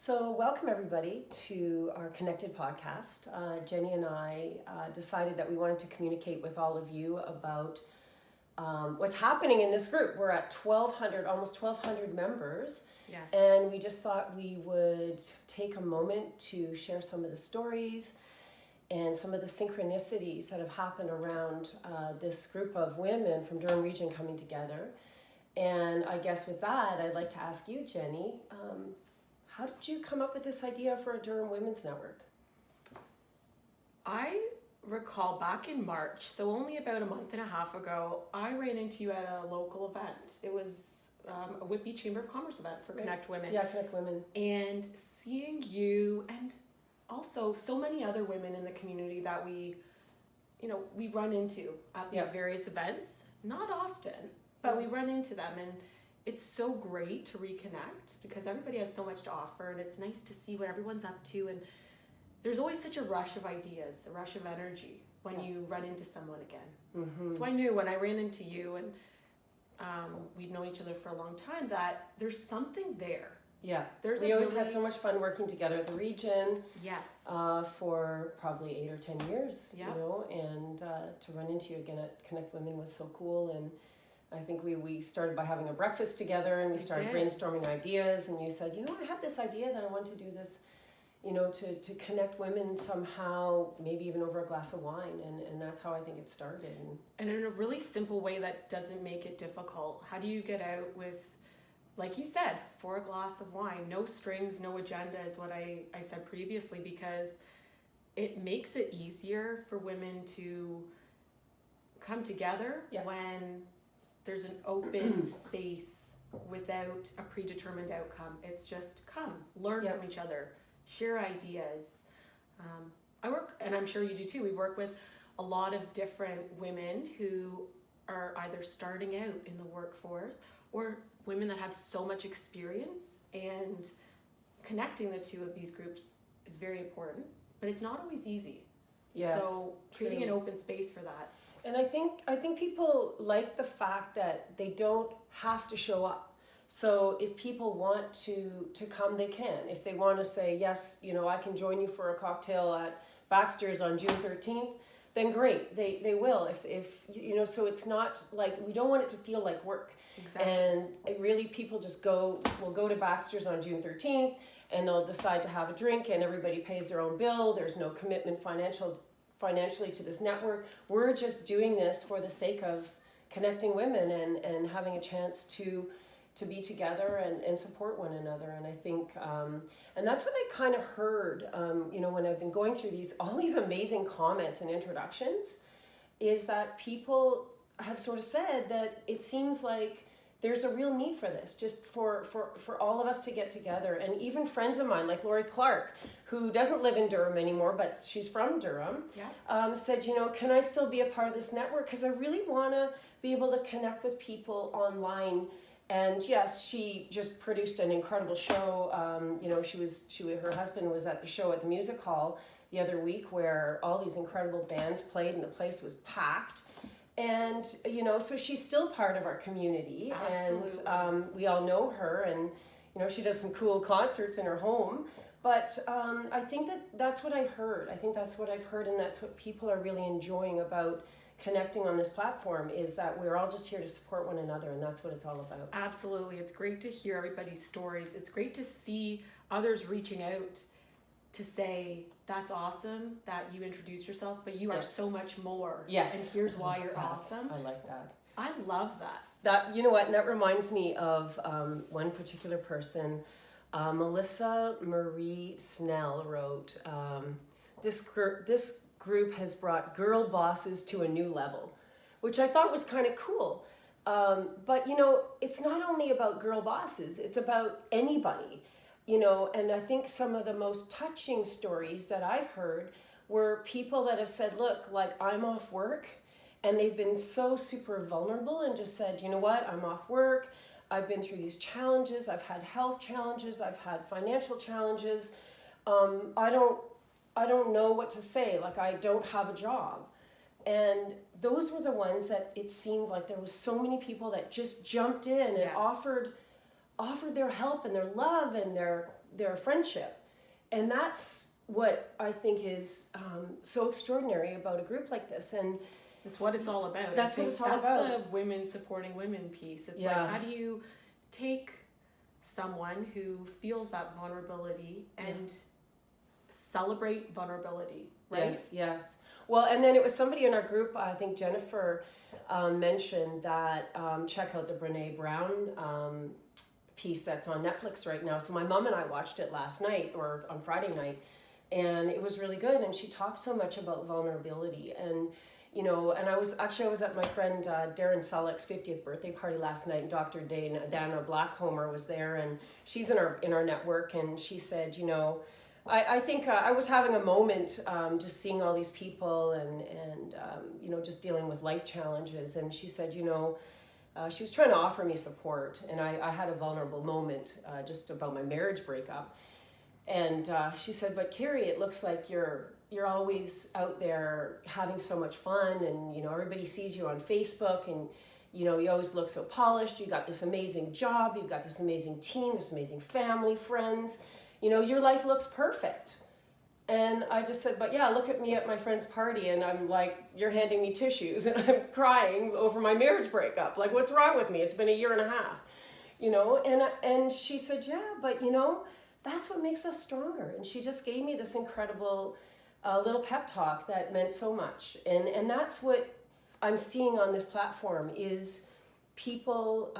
So welcome everybody to our Connected podcast. Jenny and I decided that we wanted to communicate with all of you about what's happening in this group. We're at 1,200, almost 1,200 members. Yes. And we just thought we would take a moment to share some of the stories and some of the synchronicities that have happened around this group of women from Durham Region coming together. And I guess with that, I'd like to ask you, Jenny, how did you come up with this idea for a Durham Women's Network? I recall back in March, so only about a month and a half ago, I ran into you at a local event. It was a Whitby Chamber of Commerce event for Connect Women. Yeah, Connect Women. And seeing you and also so many other women in the community that we run into at these various events, not often, but we run into them, and it's so great to reconnect because everybody has so much to offer, and it's nice to see what everyone's up to. And there's always such a rush of ideas, a rush of energy when you run into someone again. Mm-hmm. So I knew when I ran into you, and we've known each other for a long time, that there's something there. Yeah, we always had so much fun working together at the region. Yes. For probably 8 or 10 years, yeah. And to run into you again at Connect Women was so cool. And I think we started by having a breakfast together, and we started brainstorming ideas, and you said, I have this idea that I want to do this, to connect women somehow, maybe even over a glass of wine, and that's how I think it started. And in a really simple way that doesn't make it difficult. How do you get out with, like you said, for a glass of wine, no strings, no agenda is what I said previously, because it makes it easier for women to come together when there's an open space without a predetermined outcome. It's just come, learn from each other, share ideas. I work, and I'm sure you do too, we work with a lot of different women who are either starting out in the workforce or women that have so much experience, and connecting the two of these groups is very important, but it's not always easy. Yes, so creating an open space for that. And I think people like the fact that they don't have to show up. So if people want to come, they can. If they want to say, yes, I can join you for a cocktail at Baxter's on June 13th, then great, they will. If so it's not like, we don't want it to feel like work. Exactly. And really people just will go to Baxter's on June 13th, and they'll decide to have a drink, and everybody pays their own bill. There's no commitment financially to this network. We're just doing this for the sake of connecting women and having a chance to be together and support one another. And I think and that's what I kind of heard when I've been going through all these amazing comments and introductions, is that people have sort of said that it seems like there's a real need for this, just for all of us to get together. And even friends of mine, like Lori Clark, who doesn't live in Durham anymore, but she's from Durham, said, can I still be a part of this network? Because I really want to be able to connect with people online. And yes, she just produced an incredible show. Her husband was at the show at the music hall the other week, where all these incredible bands played, and the place was packed. And so she's still part of our community. Absolutely. And we all know her, and she does some cool concerts in her home. But I think that's what I heard. I think that's what I've heard, and that's what people are really enjoying about connecting on this platform, is that we're all just here to support one another, and that's what it's all about. Absolutely. It's great to hear everybody's stories. It's great to see others reaching out to say, that's awesome that you introduced yourself, but you are so much more. Yes. And here's why you're awesome. I like that. I love that. That, and that reminds me of one particular person. Melissa Marie Snell wrote, this group has brought girl bosses to a new level, which I thought was kind of cool. But, it's not only about girl bosses, it's about anybody. And I think some of the most touching stories that I've heard were people that have said, look, like, I'm off work, and they've been so super vulnerable and just said, you know what, I'm off work. I've been through these challenges. I've had health challenges. I've had financial challenges. I don't know what to say. Like, I don't have a job. And those were the ones that it seemed like there was so many people that just jumped in and offered offered their help and their love and their friendship. And that's what I think is so extraordinary about a group like this. And it's what it's all about. That's what it's all about. That's the women supporting women piece. It's Yeah. like, how do you take someone who feels that vulnerability and celebrate vulnerability, right? Yes. Well, and then it was somebody in our group, I think Jennifer mentioned that check out the Brene Brown piece that's on Netflix right now. So my mom and I watched it last night or on Friday night, and it was really good. And she talked so much about vulnerability. And and I was at my friend Darren Selleck's 50th birthday party last night, and Dr. Dana Blackhomer was there, and she's in our network, and she said, I think I was having a moment just seeing all these people and just dealing with life challenges, and she said, she was trying to offer me support, and I had a vulnerable moment just about my marriage breakup, and she said, but Carrie, it looks like you're always out there having so much fun, and everybody sees you on Facebook, and you always look so polished. You got this amazing job, you've got this amazing team, this amazing family, friends. Your life looks perfect. And I just said, but yeah, look at me at my friend's party, and I'm like, you're handing me tissues, and I'm crying over my marriage breakup. Like, what's wrong with me? It's been a year and a half, and she said, yeah, but that's what makes us stronger. And she just gave me this incredible little pep talk that meant so much. And that's what I'm seeing on this platform is people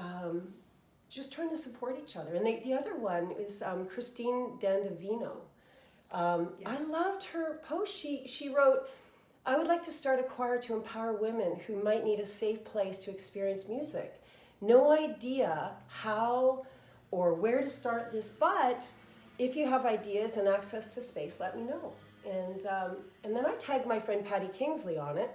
just trying to support each other. And the other one is Christine Dandavino. I loved her post. She wrote, I would like to start a choir to empower women who might need a safe place to experience music. No idea how or where to start this, but if you have ideas and access to space, let me know. And then I tagged my friend Patty Kingsley on it,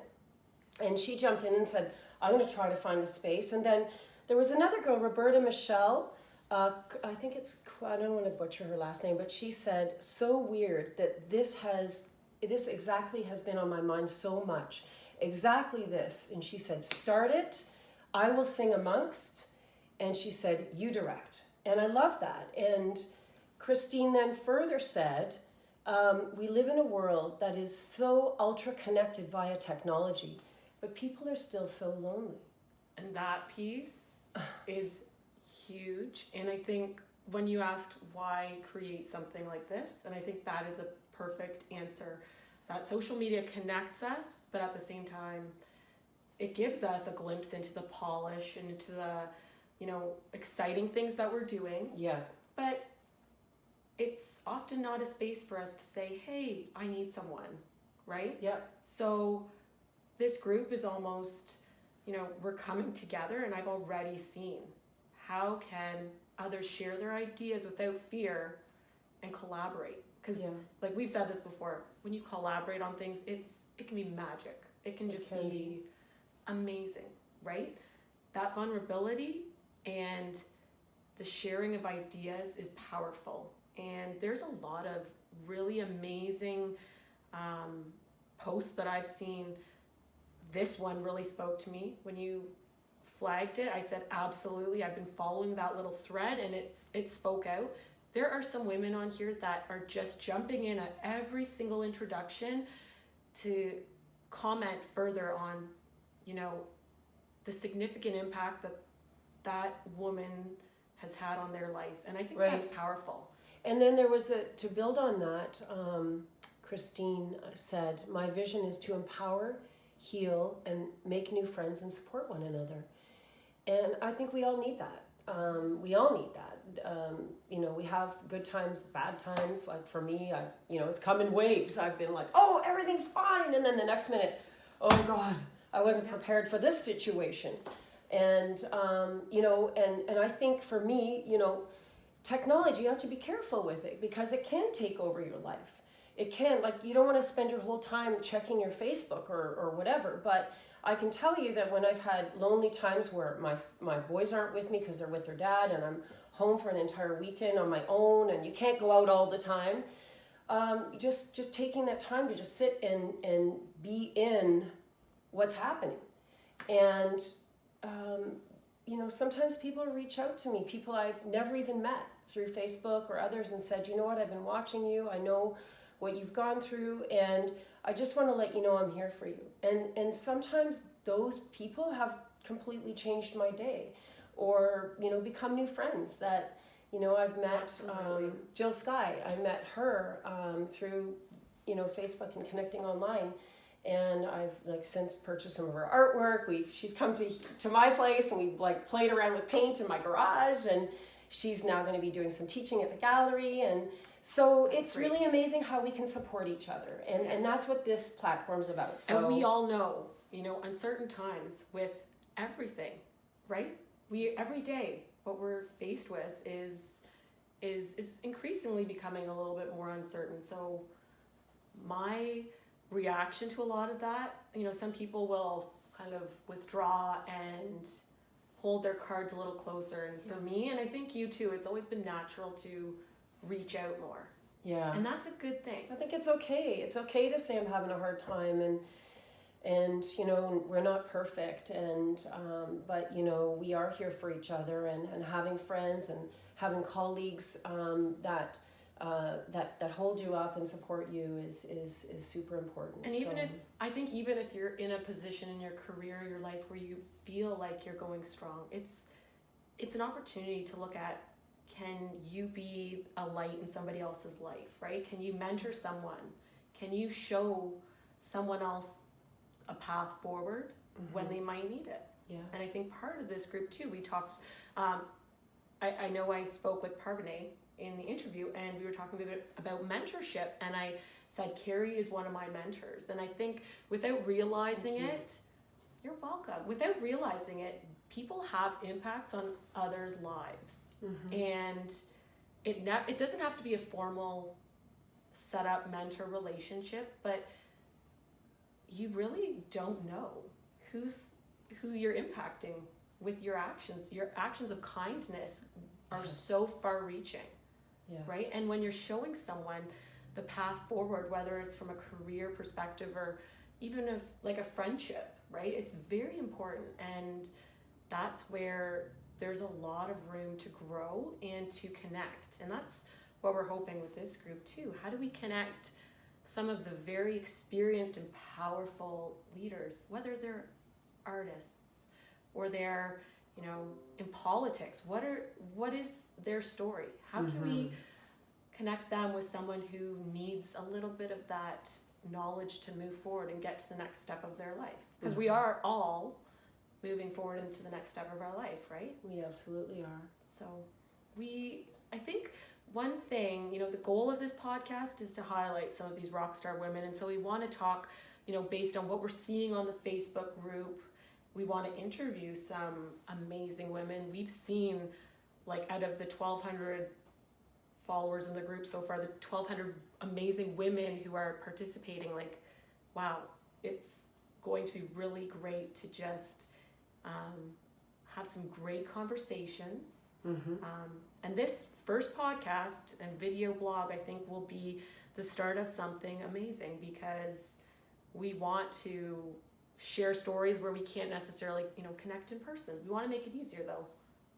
and she jumped in and said, I'm going to try to find a space. And then there was another girl, Roberta Michelle, I don't want to butcher her last name, but she said, so weird that this exactly has been on my mind so much. Exactly this. And she said, start it, I will sing amongst. And she said, you direct. And I love that. And Christine then further said, we live in a world that is so ultra connected via technology, but people are still so lonely. And that piece is huge. And I think when you asked why create something like this, and I think that is a perfect answer, that social media connects us, but at the same time, it gives us a glimpse into the polish and into the, exciting things that we're doing. Yeah. But it's often not a space for us to say, hey, I need someone, right? Yeah. So this group is almost, we're coming together, and I've already seen how can others share their ideas without fear and collaborate. Because like we've said this before, when you collaborate on things, it can be magic. It can just be amazing, right? That vulnerability and the sharing of ideas is powerful. And there's a lot of really amazing posts that I've seen. This one really spoke to me. When you flagged it, I said, absolutely. I've been following that little thread, and it spoke out. There are some women on here that are just jumping in at every single introduction to comment further on, the significant impact that woman has had on their life. And I think that's powerful. And then there was to build on that, Christine said, my vision is to empower, heal, and make new friends and support one another. And I think we all need that. We all need that. We have good times, bad times. Like for me, it's come in waves. I've been like, oh, everything's fine. And then the next minute, oh God, I wasn't prepared for this situation. And, and I think for me, technology, you have to be careful with it because it can take over your life. It can, you don't want to spend your whole time checking your Facebook or whatever, but I can tell you that when I've had lonely times where my boys aren't with me because they're with their dad, and I'm home for an entire weekend on my own, and you can't go out all the time, just taking that time to just sit and be in what's happening. And, sometimes people reach out to me, people I've never even met through Facebook or others, and said, you know what, I've been watching you, I know what you've gone through, and I just want to let you know I'm here for you. And sometimes those people have completely changed my day, or become new friends that I've met. Jill Skye, I met her through Facebook and connecting online, and I've since purchased some of her artwork. She's come to my place, and we've played around with paint in my garage, and she's now going to be doing some teaching at the gallery. And so it's really amazing how we can support each other, and that's what this platform's about. So, and we all know, uncertain times with everything, right? Every day what we're faced with is increasingly becoming a little bit more uncertain. So my reaction to a lot of that, some people will kind of withdraw and hold their cards a little closer. And for me, and I think you too, it's always been natural to reach out more. Yeah. And that's a good thing. I think it's okay. It's okay to say I'm having a hard time, and we're not perfect, and but we are here for each other, and having friends and having colleagues that hold you up and support you is super important. And even if you're in a position in your career, your life, where you feel like you're going strong, it's an opportunity to look at, can you be a light in somebody else's life, right? Can you mentor someone? Can you show someone else a path forward when they might need it? Yeah. And I think part of this group too, we talked, I know I spoke with Parvane in the interview, and we were talking a bit about mentorship, and I said Carrie is one of my mentors. And I think without realizing it, you're welcome. Without realizing it, people have impacts on others' lives. And it doesn't have to be a formal set up mentor relationship, but you really don't know who you're impacting with your actions. Your actions of kindness are so far reaching. Yes. Right? And when you're showing someone the path forward, whether it's from a career perspective or even a friendship, right? It's very important. And that's where there's a lot of room to grow and to connect. And that's what we're hoping with this group too. How do we connect some of the very experienced and powerful leaders, whether they're artists or they're in politics? What is their story? How can we connect them with someone who needs a little bit of that knowledge to move forward and get to the next step of their life? Because we are all moving forward into the next step of our life, right? We absolutely are. So I think one thing, the goal of this podcast is to highlight some of these rock star women. And so we want to talk, based on what we're seeing on the Facebook group. We want to interview some amazing women. We've seen, out of the 1,200 followers in the group so far, the 1,200 amazing women who are participating, wow, it's going to be really great to just have some great conversations. And this first podcast and video blog, I think, will be the start of something amazing, because we want to share stories where we can't necessarily, connect in person. We want to make it easier, though.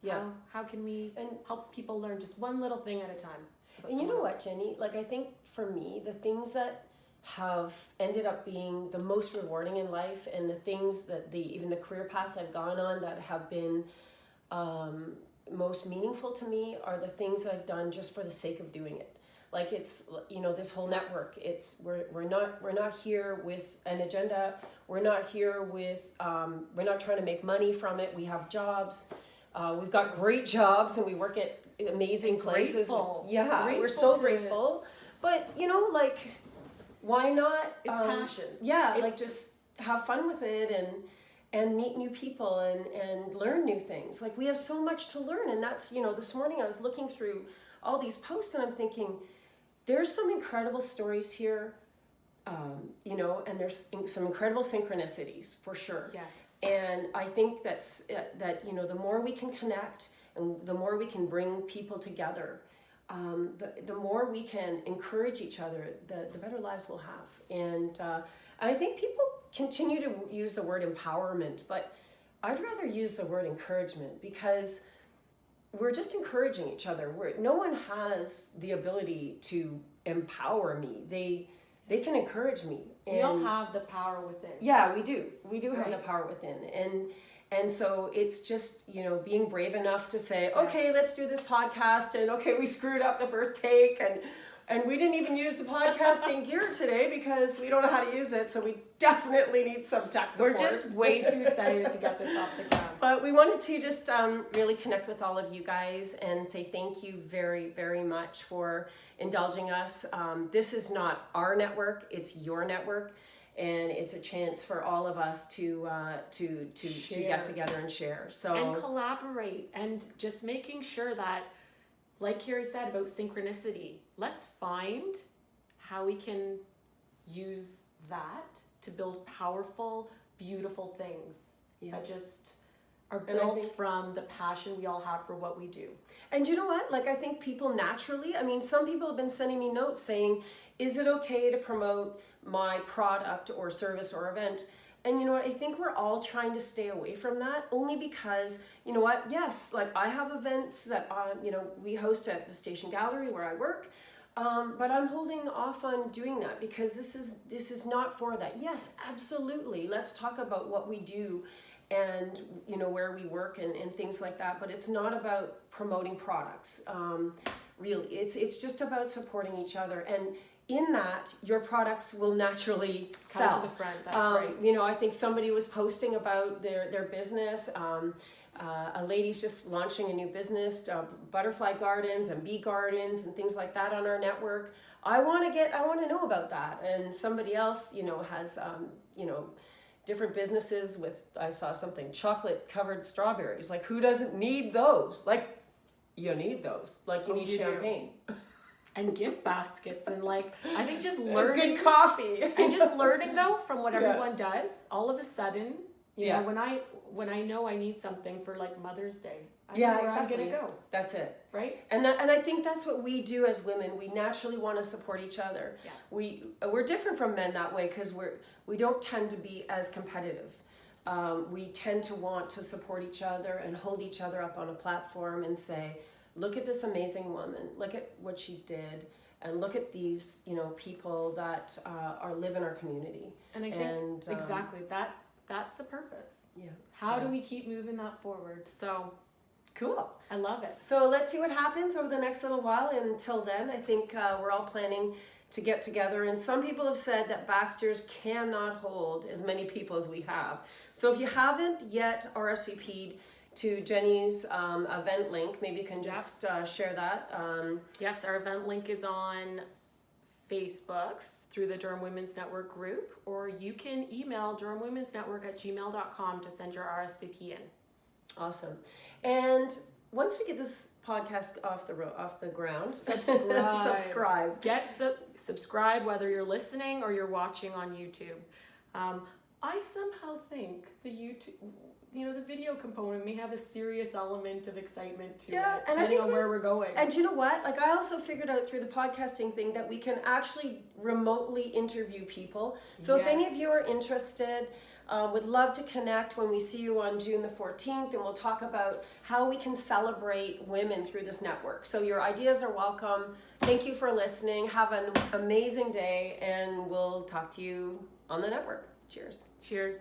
Yeah. How can we help people learn just one little thing at a time? And you know what, Jenny? I think for me, the things that have ended up being the most rewarding in life, and the things that even the career paths I've gone on that have been most meaningful to me, are the things I've done just for the sake of doing it. It's this whole network. We're not here with an agenda. We're not here with we're not trying to make money from it. We have jobs. We've got great jobs, and we work at amazing places. Grateful. We're so grateful. But why not? It's passion. Yeah, just have fun with it, and meet new people, and learn new things. We have so much to learn, and that's this morning I was looking through all these posts, and I'm thinking, there's some incredible stories here, and there's some incredible synchronicities for sure. Yes. And I think that the more we can connect, and the more we can bring people together, the more we can encourage each other, the better lives we'll have. And I think people continue to use the word empowerment, but I'd rather use the word encouragement, because we're just encouraging each other. No one has the ability to empower me. They can encourage me. We all have the power within. Yeah, we do. We do have Right. the power within. And so it's just, being brave enough to say, okay, let's do this podcast. And okay, we screwed up the first take, and we didn't even use the podcasting gear today because we don't know how to use it. So we definitely need some tech support. We're just way too excited to get this off the ground. But we wanted to just really connect with all of you guys and say thank you very, very much for indulging us. This is not our network, it's your network. And it's a chance for all of us to get together and share. So and collaborate, and just making sure that, like Carrie said about synchronicity, let's find how we can use that to build powerful, beautiful things that just are built from the passion we all have for what we do. And you know what? Like, I think people naturally, some people have been sending me notes saying, is it okay to promote my product or service or event? And you know what? I think we're all trying to stay away from that, only because, you know what? Yes, like I have events that, we host at the Station Gallery where I work. But I'm holding off on doing that because this is not for that. Yes, absolutely. Let's talk about what we do and where we work and things like that. But it's not about promoting products. Really, it's just about supporting each other. And in that, your products will naturally sell. Come to the front. That's right. I think somebody was posting about their business. A lady's just launching a new business, butterfly gardens and bee gardens and things like that on our network. I want to know about that. And somebody else, has, different businesses with, I saw something, chocolate covered strawberries. Like, who doesn't need those? Like, you need those. Like, you need champagne. And gift baskets, and I think just learning. Good coffee. And just learning though from what everyone does, all of a sudden, Yeah. when I know I need something for Mother's Day, I Yeah, know where exactly. I'm gonna go. That's it. Right? And I think that's what we do as women. We naturally want to support each other. Yeah. We're different from men that way because we don't tend to be as competitive. We tend to want to support each other and hold each other up on a platform and say, look at this amazing woman, look at what she did, and look at these people that live in our community. And I think exactly that's the purpose. Yeah. How do we keep moving that forward? So cool. I love it. So let's see what happens over the next little while. And until then, I think we're all planning to get together. And some people have said that Baxter's cannot hold as many people as we have. So if you haven't yet RSVP'd to Jenny's event link, maybe you can just share that. Yes, our event link is on Facebook through the Durham Women's Network group, or you can email durhamwomensnetwork@gmail.com to send your RSVP in. Awesome. And once we get this podcast off the ground, subscribe. Subscribe whether you're listening or you're watching on YouTube. I somehow think the video component may have a serious element of excitement to it, and depending on where we're going. And you know what? I also figured out through the podcasting thing that we can actually remotely interview people. So if any of you are interested, would love to connect when we see you on June the 14th, and we'll talk about how we can celebrate women through this network. So your ideas are welcome. Thank you for listening. Have an amazing day, and we'll talk to you on the network. Cheers. Cheers.